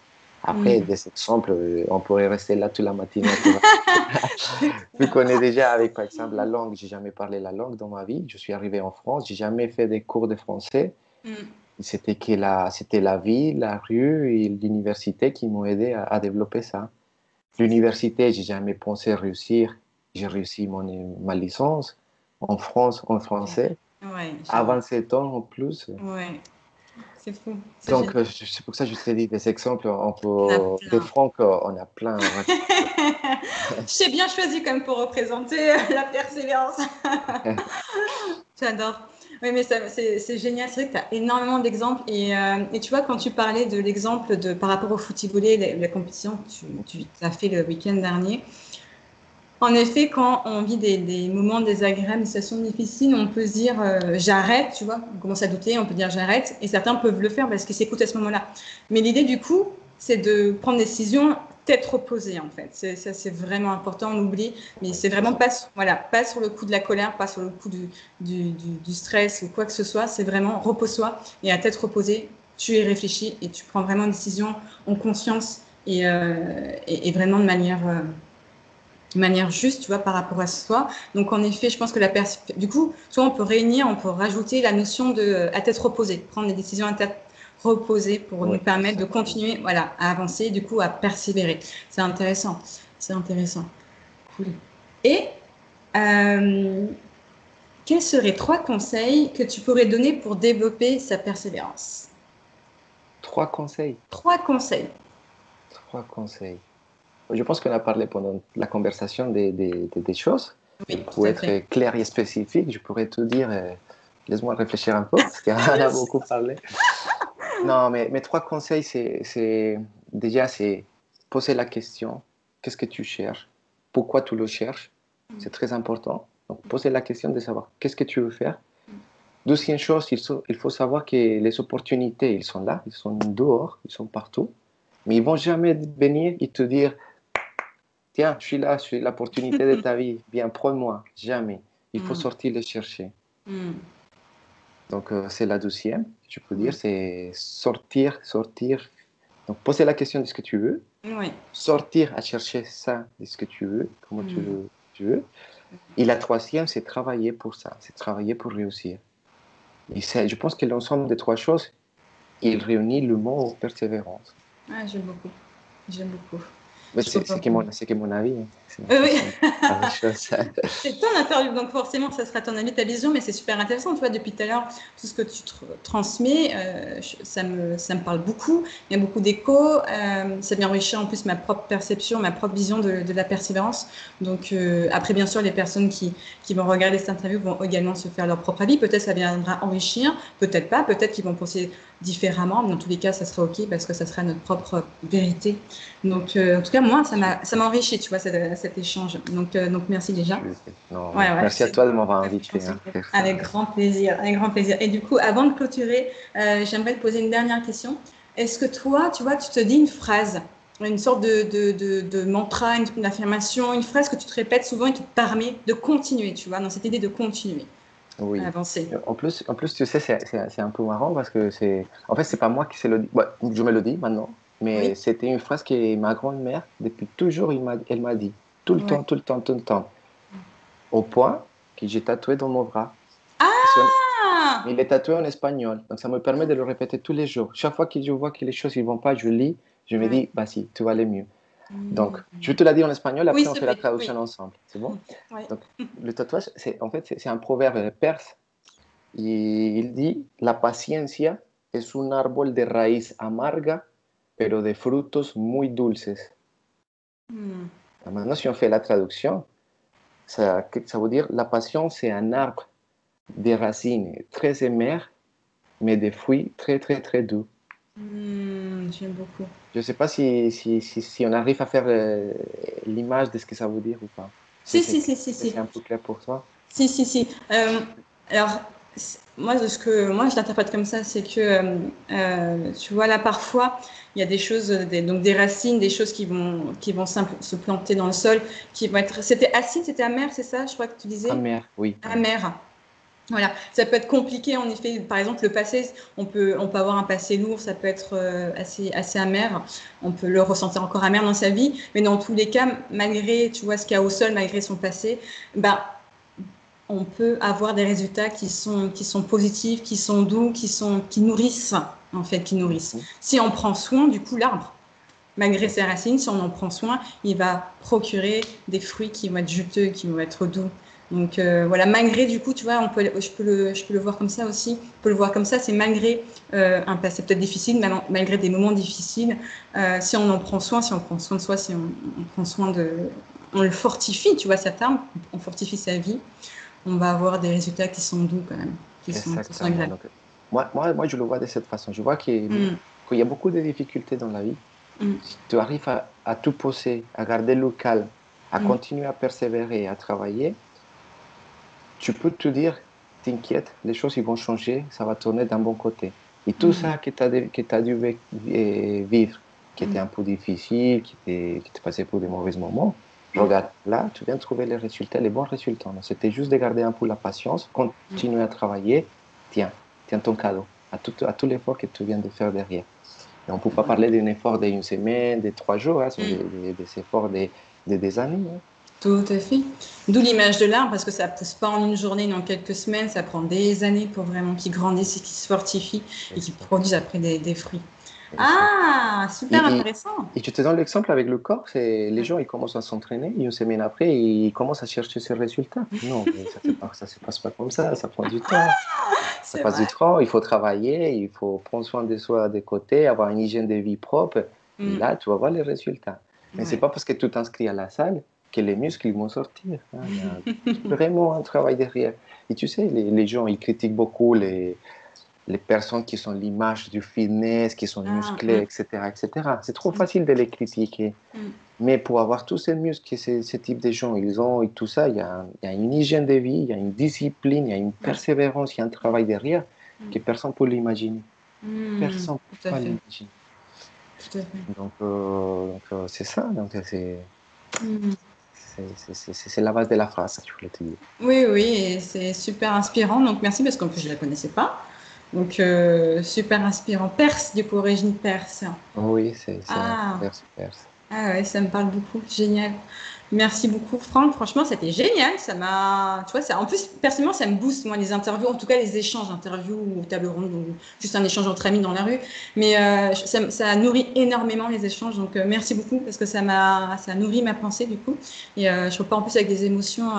[SPEAKER 2] Après,
[SPEAKER 1] Mm.
[SPEAKER 2] des exemples, on pourrait rester là toute la matinée. Tu connais déjà avec, par exemple, la langue. J'ai jamais parlé la langue dans ma vie. Je suis arrivé en France, j'ai jamais fait des cours de français.
[SPEAKER 1] Mm.
[SPEAKER 2] C'était la vie, la rue et l'université qui m'ont aidé à développer ça. L'université, j'ai jamais pensé réussir. J'ai réussi ma licence en France, en français,
[SPEAKER 1] Ouais,
[SPEAKER 2] à
[SPEAKER 1] génial.
[SPEAKER 2] 27 ans en plus.
[SPEAKER 1] Ouais, c'est fou. C'est
[SPEAKER 2] Donc,
[SPEAKER 1] génial.
[SPEAKER 2] c'est pour ça que je t'ai dit des exemples.
[SPEAKER 1] On a
[SPEAKER 2] Des
[SPEAKER 1] plein.
[SPEAKER 2] Franck, on a plein à raconter.
[SPEAKER 1] J'ai bien choisi comme pour représenter la persévérance. J'adore. Oui, mais c'est génial. C'est vrai que tu as énormément d'exemples. Et tu vois, quand tu parlais de l'exemple par rapport au footballé, la compétition que tu as fait le week-end dernier, en effet, quand on vit des moments désagréables, des situations difficiles, on peut se dire j'arrête, tu vois, on commence à douter, on peut dire j'arrête, et certains peuvent le faire parce qu'ils s'écoutent à ce moment-là. Mais l'idée du coup, c'est de prendre des décisions tête reposée en fait. Ça, c'est vraiment important, on oublie, mais
[SPEAKER 2] Oui,
[SPEAKER 1] c'est
[SPEAKER 2] c'est
[SPEAKER 1] vraiment
[SPEAKER 2] ça.
[SPEAKER 1] pas, voilà, pas sur le coup de la colère, pas sur le coup du stress ou quoi que ce soit, c'est vraiment repose-toi et à tête reposée, tu y réfléchis et tu prends vraiment une décision en conscience et vraiment de manière juste, tu vois, par rapport à soi. Donc, en effet, je pense que du coup, soit on peut réunir, on peut rajouter la notion de à tête reposée, prendre des décisions à tête reposée pour
[SPEAKER 2] Oui,
[SPEAKER 1] nous permettre de
[SPEAKER 2] exactement.
[SPEAKER 1] continuer, voilà, à avancer, du coup, à persévérer. C'est intéressant. C'est intéressant. Cool. Et euh, quels seraient 3 conseils que tu pourrais donner pour développer sa persévérance?
[SPEAKER 2] 3 conseils.
[SPEAKER 1] 3 conseils.
[SPEAKER 2] 3 conseils. Je pense qu'on a parlé pendant la conversation des choses. Et
[SPEAKER 1] Oui, tout
[SPEAKER 2] pour
[SPEAKER 1] à
[SPEAKER 2] être
[SPEAKER 1] fait.
[SPEAKER 2] clair et spécifique, je pourrais te dire, laisse-moi réfléchir un peu, parce qu'on a beaucoup parlé. Non, mais mes 3 conseils, déjà, c'est poser la question, qu'est-ce que tu cherches? Pourquoi tu le cherches? C'est très important. Donc, poser la question de savoir qu'est-ce que tu veux faire. Deuxième chose, il faut savoir que les opportunités, ils sont là, ils sont dehors, ils sont partout. Mais ils vont jamais venir et te dire, tiens, je suis l'opportunité de ta vie, viens, prends-moi. Jamais. Il faut
[SPEAKER 1] Mm,
[SPEAKER 2] sortir les chercher.
[SPEAKER 1] mm,
[SPEAKER 2] Donc, c'est la deuxième, je peux dire,
[SPEAKER 1] mm.
[SPEAKER 2] c'est sortir, sortir. Donc, poser la question de ce que tu veux,
[SPEAKER 1] Oui.
[SPEAKER 2] sortir à chercher ça de ce que tu veux, comment
[SPEAKER 1] Mm.
[SPEAKER 2] tu veux. Et la troisième, c'est travailler pour ça, c'est travailler pour réussir. Et je pense que l'ensemble des 3 choses, il réunit le mot persévérance.
[SPEAKER 1] Ah, j'aime beaucoup. J'aime beaucoup.
[SPEAKER 2] Mais
[SPEAKER 1] Je comprends.
[SPEAKER 2] c'est que mon avis, hein. C'est ma
[SPEAKER 1] Oui.
[SPEAKER 2] façon de voir les choses.
[SPEAKER 1] C'est ton interview, donc forcément, ça sera ton avis, ta vision, mais c'est super intéressant. Tu vois, depuis tout à l'heure, tout ce que tu transmets, ça me parle beaucoup. Il y a beaucoup d'échos. Ça vient enrichir en plus ma propre perception, ma propre vision de la persévérance. Donc, après, bien sûr, les personnes qui vont regarder cette interview vont également se faire leur propre avis. Peut-être ça viendra enrichir, peut-être pas, peut-être qu'ils vont penser différemment. Mais dans tous les cas, ça sera OK parce que ça sera notre propre vérité. Donc, en tout cas, moi, ça m'a enrichi, tu vois, cet échange. Donc, merci déjà.
[SPEAKER 2] Non,
[SPEAKER 1] Ouais, ouais,
[SPEAKER 2] merci à
[SPEAKER 1] c'est
[SPEAKER 2] toi de m'avoir
[SPEAKER 1] très
[SPEAKER 2] invité à
[SPEAKER 1] constructif.
[SPEAKER 2] faire ça.
[SPEAKER 1] Avec grand plaisir, avec grand plaisir. Et du coup, avant de clôturer, j'aimerais te poser une dernière question. Est-ce que toi, tu vois, tu te dis une phrase, une sorte de mantra, une affirmation, une phrase que tu te répètes souvent et qui te permet de continuer, tu vois, dans cette idée de continuer à
[SPEAKER 2] Oui.
[SPEAKER 1] avancer.
[SPEAKER 2] En plus, tu sais, c'est un peu marrant parce que en fait, c'est pas moi qui se le dis. Ouais, je me le dis maintenant. mais
[SPEAKER 1] Oui.
[SPEAKER 2] c'était une phrase que ma grand-mère, depuis toujours, elle m'a dit. Tout le
[SPEAKER 1] Ouais.
[SPEAKER 2] temps, tout le temps, tout le temps. Au point que j'ai tatoué dans mon bras.
[SPEAKER 1] Ah!
[SPEAKER 2] Il est tatoué en espagnol, donc ça me permet de le répéter tous les jours. Chaque fois que je vois que les choses ne vont pas, je lis, je me
[SPEAKER 1] Ouais.
[SPEAKER 2] dis, bah si, tout va aller mieux. Donc, je
[SPEAKER 1] Hmm.
[SPEAKER 2] te la dis en espagnol,
[SPEAKER 1] Oui,
[SPEAKER 2] après on
[SPEAKER 1] s'il te
[SPEAKER 2] fait la
[SPEAKER 1] plaît.
[SPEAKER 2] traduction
[SPEAKER 1] Oui.
[SPEAKER 2] ensemble. C'est bon?
[SPEAKER 1] Ouais.
[SPEAKER 2] Donc, le tatouage, en fait, c'est un proverbe perse. Et il dit, la paciencia es un árbol de raíz amarga, pero de frutos muy dulces.
[SPEAKER 1] Hmm.
[SPEAKER 2] Maintenant, si on fait la traduction, ça veut dire, la patience, c'est un arbre des racines très amères, mais des fruits très, très, très doux.
[SPEAKER 1] J'aime beaucoup.
[SPEAKER 2] Je ne sais pas si on arrive à faire l'image de ce que ça veut dire ou pas.
[SPEAKER 1] Si, si, si, si,
[SPEAKER 2] C'est
[SPEAKER 1] si.
[SPEAKER 2] un peu clair pour toi?
[SPEAKER 1] Si, si, si. Alors, moi, de ce que moi je l'interprète comme ça, c'est que tu vois là parfois il y a des choses, donc des racines, des choses qui vont se planter dans le sol, qui vont être. C'était acide, c'était amer, c'est ça? Je crois que tu disais
[SPEAKER 2] Amer, oui, amer.
[SPEAKER 1] amer. Voilà, ça peut être compliqué en effet. Par exemple, le passé, on peut avoir un passé lourd, ça peut être assez amer. On peut le ressentir encore amer dans sa vie, mais dans tous les cas, malgré, tu vois, ce qu'il y a au sol, malgré son passé, ben on peut avoir des résultats qui sont positifs, qui sont doux, qui nourrissent, en fait, qui nourrissent.
[SPEAKER 2] Mhm.
[SPEAKER 1] Si on prend soin, du coup, l'arbre, malgré ses
[SPEAKER 2] Ok.
[SPEAKER 1] racines, si on en prend soin, il va procurer des fruits qui vont être juteux, qui vont être doux. Donc voilà, malgré du coup, tu vois, je peux le voir comme ça aussi. On peut le voir comme ça, c'est malgré un passé peut-être difficile, malgré des moments difficiles. Si on en prend soin, si on prend soin de soi, si on prend soin on le fortifie, tu vois, cet arbre, on fortifie sa vie, on va avoir des résultats qui sont doux quand même, qui sont
[SPEAKER 2] Exactement.
[SPEAKER 1] agréables.
[SPEAKER 2] Donc, moi, je le vois de cette façon. Je vois
[SPEAKER 1] Mm,
[SPEAKER 2] qu'il y a beaucoup de difficultés dans la vie.
[SPEAKER 1] mm,
[SPEAKER 2] Si tu arrives à tout poser, à garder le calme, à
[SPEAKER 1] mm,
[SPEAKER 2] continuer à persévérer, à travailler, tu peux te dire, t'inquiète, les choses ils vont changer, ça va tourner d'un bon côté. Et tout
[SPEAKER 1] mm,
[SPEAKER 2] ça que tu as dû vivre, qui était
[SPEAKER 1] mm,
[SPEAKER 2] un peu difficile, qui te passait pour des mauvais moments,
[SPEAKER 1] mm,
[SPEAKER 2] regarde, là, tu viens de trouver les résultats, les bons résultats. Donc, c'était juste de garder un peu la patience,
[SPEAKER 1] mm.
[SPEAKER 2] continuer à travailler. Tiens, tiens ton cadeau, à tout l'effort que tu viens de faire derrière. Et on ne peut pas parler d'un effort d'une semaine, de 3 jours, hein, ce sont
[SPEAKER 1] Mm.
[SPEAKER 2] des efforts des années, hein.
[SPEAKER 1] Tout à fait. D'où l'image de l'arbre, parce que ça ne pousse pas en une journée, ni en quelques semaines, ça prend des années pour vraiment qu'il grandisse et qu'il se fortifie et qu'il
[SPEAKER 2] Exact,
[SPEAKER 1] produise après des fruits.
[SPEAKER 2] exact.
[SPEAKER 1] Ah, super
[SPEAKER 2] Et, et,
[SPEAKER 1] intéressant.
[SPEAKER 2] et je te donne l'exemple avec le corps, c'est les
[SPEAKER 1] Ouais.
[SPEAKER 2] gens, ils commencent à s'entraîner, et une semaine après, ils commencent à chercher ces résultats. Non, mais ça se passe pas comme ça prend du temps. Ça
[SPEAKER 1] C'est
[SPEAKER 2] passe du
[SPEAKER 1] vrai.
[SPEAKER 2] temps, il faut travailler, il faut prendre soin de soi de côté, avoir une hygiène de vie propre, et
[SPEAKER 1] Mm.
[SPEAKER 2] là, tu vas voir les résultats. Mais c'est
[SPEAKER 1] Ouais.
[SPEAKER 2] pas parce que tu t'inscris à la salle que les muscles ils vont sortir, hein. Il y a vraiment un travail derrière. Et tu sais, les gens, ils critiquent beaucoup les personnes qui sont l'image du fitness, qui sont
[SPEAKER 1] Ah,
[SPEAKER 2] musclées, etc., etc. C'est trop
[SPEAKER 1] mm,
[SPEAKER 2] facile de les critiquer.
[SPEAKER 1] mm,
[SPEAKER 2] Mais pour avoir tous ces muscles que ce type de gens, ils ont et tout ça, il y a une hygiène de vie, il y a une discipline, il y a une
[SPEAKER 1] mm,
[SPEAKER 2] persévérance, il y a un travail derrière que personne ne peut l'imaginer. Personne ne
[SPEAKER 1] tout
[SPEAKER 2] peut
[SPEAKER 1] à
[SPEAKER 2] pas
[SPEAKER 1] fait.
[SPEAKER 2] l'imaginer.
[SPEAKER 1] Tout à fait.
[SPEAKER 2] Donc, c'est ça. Donc,
[SPEAKER 1] Mm.
[SPEAKER 2] c'est la base de la phrase, je voulais te dire.
[SPEAKER 1] Oui, oui, et c'est super inspirant. Donc merci parce qu'en plus je ne la connaissais pas. Donc super inspirant. Perse, du coup, origine perse.
[SPEAKER 2] Oui, c'est un
[SPEAKER 1] Ah,
[SPEAKER 2] perse perse.
[SPEAKER 1] Ah ouais, ça me parle beaucoup. Génial. Merci beaucoup, Franck. Franchement, c'était génial. Ça m'a, tu vois, ça, en plus, personnellement, ça me booste, moi, les interviews, en tout cas, les échanges, interviews ou table ronde ou juste un échange entre amis dans la rue. Mais ça nourrit énormément les échanges. Donc, merci beaucoup parce que ça a nourri ma pensée, du coup. Et je repars en plus avec des émotions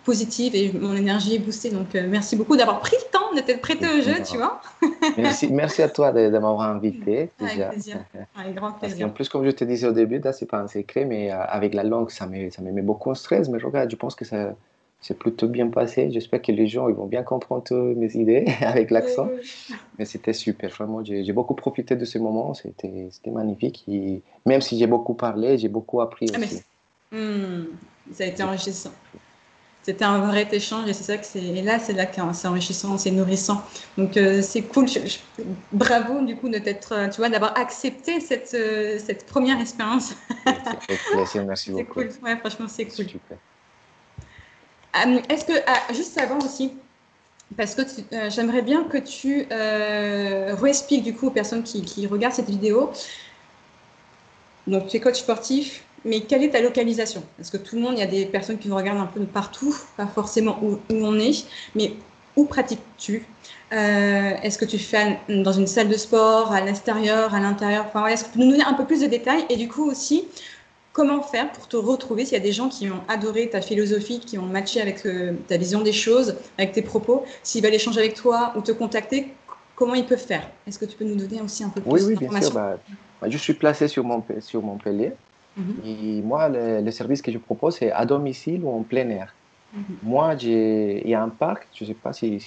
[SPEAKER 1] positives et mon énergie est boostée. Donc, merci beaucoup d'avoir pris le temps, d'être prêté au jeu, tu
[SPEAKER 2] Non.
[SPEAKER 1] vois.
[SPEAKER 2] Merci à toi de m'avoir invité
[SPEAKER 1] Avec
[SPEAKER 2] déjà.
[SPEAKER 1] plaisir. Avec grand
[SPEAKER 2] Parce
[SPEAKER 1] plaisir.
[SPEAKER 2] qu'en plus, comme je te disais au début, là, c'est pas un secret, mais avec la langue, ça me met beaucoup en stress. Mais regarde, je pense que ça s'est plutôt bien passé. J'espère que les gens ils vont bien comprendre mes idées avec
[SPEAKER 1] Oui,
[SPEAKER 2] l'accent.
[SPEAKER 1] oui.
[SPEAKER 2] Mais c'était super, vraiment. J'ai beaucoup profité de ce moment. C'était magnifique. Et même si j'ai beaucoup parlé, j'ai beaucoup appris
[SPEAKER 1] Ah, mais
[SPEAKER 2] aussi.
[SPEAKER 1] hmm, ça a été
[SPEAKER 2] J'ai beaucoup
[SPEAKER 1] enrichissant.
[SPEAKER 2] appris.
[SPEAKER 1] C'était un vrai échange et c'est ça que c'est. Et là, c'est là que c'est enrichissant, c'est nourrissant. Donc c'est cool. Bravo du coup de t'être, tu vois, d'avoir accepté cette première expérience.
[SPEAKER 2] C'est avec plaisir. Merci
[SPEAKER 1] C'est
[SPEAKER 2] beaucoup.
[SPEAKER 1] cool. Ouais, franchement, c'est cool.
[SPEAKER 2] Super.
[SPEAKER 1] Est-ce que juste avant aussi, parce que j'aimerais bien que tu réexpliques du coup aux personnes qui regardent cette vidéo Donc, tu es coach sportif, mais quelle est ta localisation? Parce que tout le monde, il y a des personnes qui nous regardent un peu de partout, pas forcément où on est, mais où pratiques-tu? Est-ce que tu fais dans une salle de sport, à l'extérieur, à l'intérieur? Enfin, est-ce que tu peux nous donner un peu plus de détails? Et du coup aussi, comment faire pour te retrouver s'il y a des gens qui ont adoré ta philosophie, qui ont matché avec ta vision des choses, avec tes propos, s'ils veulent échanger avec toi ou te contacter, comment ils peuvent faire? Est-ce que tu peux nous donner aussi un peu
[SPEAKER 2] Oui,
[SPEAKER 1] plus
[SPEAKER 2] oui, bien sûr.
[SPEAKER 1] d'informations?
[SPEAKER 2] Je suis placé sur Montpellier.
[SPEAKER 1] Mhm,
[SPEAKER 2] Et moi, le service que je propose, c'est à domicile ou en plein air.
[SPEAKER 1] mhm,
[SPEAKER 2] Moi, il y a un parc, je ne sais pas si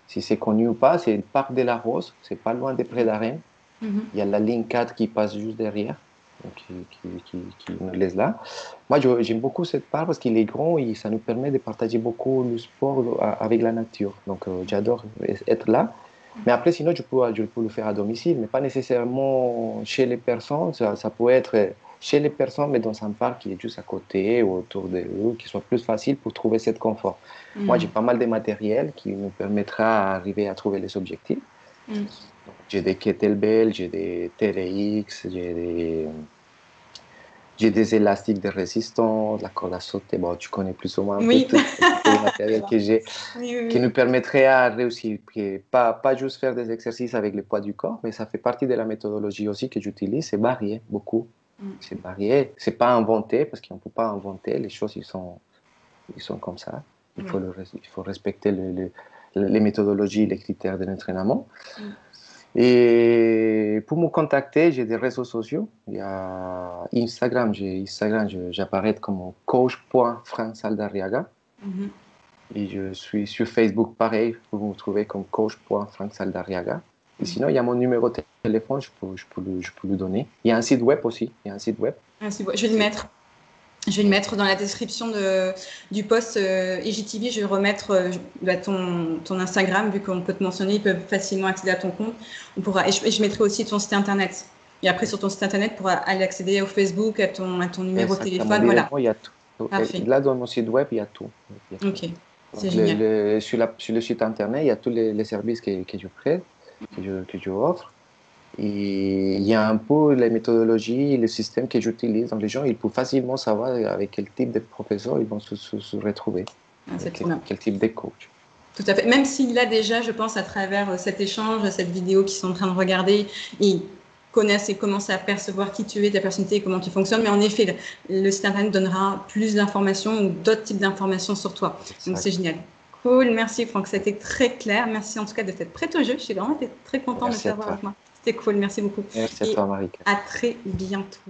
[SPEAKER 2] c'est connu ou pas, c'est le parc de la Rose, c'est pas loin des Prés d'Arène.
[SPEAKER 1] mhm,
[SPEAKER 2] Il y a la ligne 4 qui passe juste derrière, donc qui nous laisse là. Moi, j'aime beaucoup cette parc parce qu'il est grand et ça nous permet de partager beaucoup le sport avec la nature. Donc, j'adore être là. Mais après, sinon, je peux le faire à domicile, mais pas nécessairement chez les personnes. Ça peut être chez les personnes, mais dans un parc qui est juste à côté ou autour de eux, qui soit plus facile pour trouver ce confort. Moi, j'ai
[SPEAKER 1] mhm,
[SPEAKER 2] pas mal de matériel qui nous permettra d'arriver à trouver les objectifs.
[SPEAKER 1] mhm.
[SPEAKER 2] Donc, j'ai des kettlebells, j'ai des TRX, j'ai des élastiques de résistance, la corde à sauter. Bon, tu connais plus ou moins un peu
[SPEAKER 1] Oui.
[SPEAKER 2] tout le matériel que j'ai,
[SPEAKER 1] Oui, oui,
[SPEAKER 2] qui
[SPEAKER 1] oui.
[SPEAKER 2] nous permettrait à réussir. Puis pas juste faire des exercices avec le poids du corps, mais ça fait partie de la méthodologie aussi que j'utilise, c'est varier beaucoup.
[SPEAKER 1] Mm.
[SPEAKER 2] C'est varier, c'est pas inventé, parce qu'on ne peut pas inventer, les choses, ils sont comme ça.
[SPEAKER 1] Oui.
[SPEAKER 2] Il faut respecter les méthodologies, les critères de l'entraînement.
[SPEAKER 1] Mm.
[SPEAKER 2] Et pour me contacter, j'ai des réseaux sociaux. Il y a Instagram, j'apparais comme coach.franksaldariaga.
[SPEAKER 1] Mhm.
[SPEAKER 2] Et je suis sur Facebook, pareil, vous me trouvez comme coach.franksaldariaga. Et
[SPEAKER 1] Mhm.
[SPEAKER 2] sinon, il y a mon numéro de téléphone, je peux le donner. Il y a un site web aussi, il y a un site web.
[SPEAKER 1] Ah, c'est beau. Je vais le
[SPEAKER 2] C'est
[SPEAKER 1] mettre. Je vais le mettre dans la description du post IGTV. Je vais remettre ton Instagram, vu qu'on peut te mentionner. Ils peuvent facilement accéder à ton compte. Et je mettrai aussi ton site internet. Et après, sur ton site internet, tu pourras aller accéder au Facebook, à ton numéro de
[SPEAKER 2] exactement,
[SPEAKER 1] téléphone. Voilà.
[SPEAKER 2] directement, il y a tout. Et
[SPEAKER 1] Parfait.
[SPEAKER 2] là, dans mon site web, il y a tout. Il y a tout.
[SPEAKER 1] Ok. C'est
[SPEAKER 2] Donc,
[SPEAKER 1] génial.
[SPEAKER 2] sur le site internet, il y a tous les services que je prête, que je offre. Et il y a un peu les méthodologies, le système que j'utilise. Donc, les gens, ils peuvent facilement savoir avec quel type de professeur ils vont se retrouver,
[SPEAKER 1] Ah, c'est
[SPEAKER 2] avec
[SPEAKER 1] trop bien.
[SPEAKER 2] quel type de coach.
[SPEAKER 1] Tout à fait. Même s'il a déjà, je pense, à travers cet échange, cette vidéo qu'ils sont en train de regarder, ils connaissent et commencent à percevoir qui tu es, ta personnalité et comment tu fonctionnes. Mais en effet, le site internet donnera plus d'informations ou d'autres types d'informations sur toi. Donc, c'est
[SPEAKER 2] Exact.
[SPEAKER 1] génial. Cool. Merci, Franck. C'était très clair. Merci en tout cas de t'être prêt au jeu. Je suis vraiment très contente de
[SPEAKER 2] Merci à
[SPEAKER 1] t'avoir
[SPEAKER 2] toi.
[SPEAKER 1] avec moi. C'était cool. Merci beaucoup.
[SPEAKER 2] Merci à
[SPEAKER 1] Et
[SPEAKER 2] toi, Marika.
[SPEAKER 1] à très bientôt.